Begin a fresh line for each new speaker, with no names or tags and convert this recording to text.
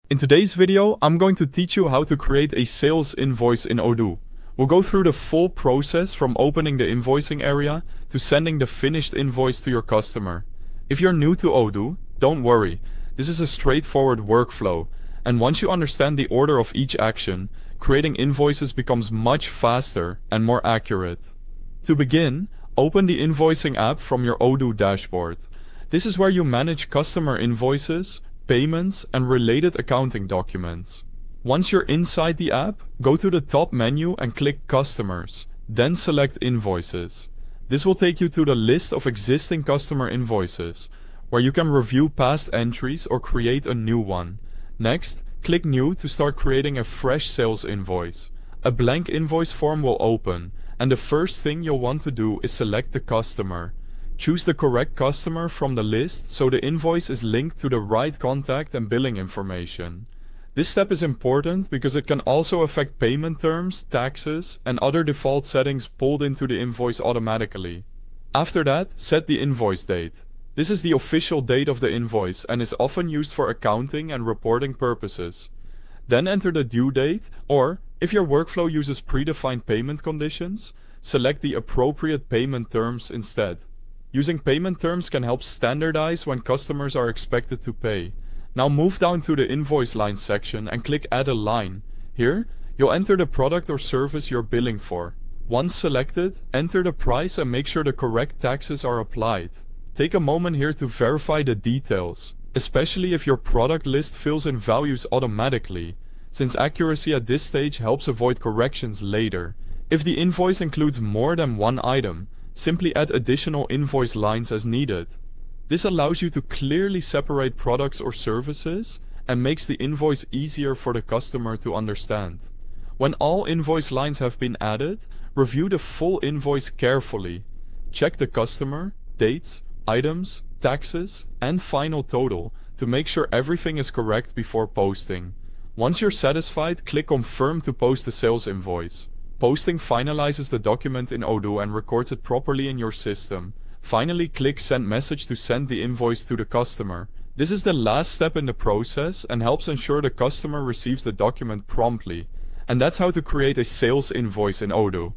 In today's video, I'm going to teach you how to create a sales invoice in Odoo. We'll go through the full process from opening the invoicing area to sending the finished invoice to your customer. If you're new to Odoo, don't worry. This is a straightforward workflow, and once you understand the order of each action, creating invoices becomes much faster and more accurate. To begin, open the invoicing app from your Odoo dashboard. This is where you manage customer invoices, payments, and related accounting documents. Once you're inside the app, go to the top menu and click Customers, then select Invoices. This will take you to the list of existing customer invoices, where you can review past entries or create a new one. Next, click New to start creating a fresh sales invoice. A blank invoice form will open, and the first thing you'll want to do is select the customer. Choose the correct customer from the list so the invoice is linked to the right contact and billing information. This step is important because it can also affect payment terms, taxes, and other default settings pulled into the invoice automatically. After that, set the invoice date. This is the official date of the invoice and is often used for accounting and reporting purposes. Then enter the due date, or, if your workflow uses predefined payment conditions, select the appropriate payment terms instead. Using payment terms can help standardize when customers are expected to pay. Now move down to the invoice line section and click Add a line. Here, you'll enter the product or service you're billing for. Once selected, enter the price and make sure the correct taxes are applied. Take a moment here to verify the details, especially if your product list fills in values automatically, since accuracy at this stage helps avoid corrections later. If the invoice includes more than one item, simply add additional invoice lines as needed. This allows you to clearly separate products or services and makes the invoice easier for the customer to understand. When all invoice lines have been added, review the full invoice carefully. Check the customer, dates, items, taxes, and final total to make sure everything is correct before posting. Once you're satisfied, click Confirm to post the sales invoice. Posting finalizes the document in Odoo and records it properly in your system. Finally, click Send Message to send the invoice to the customer. This is the last step in the process and helps ensure the customer receives the document promptly. And that's how to create a sales invoice in Odoo.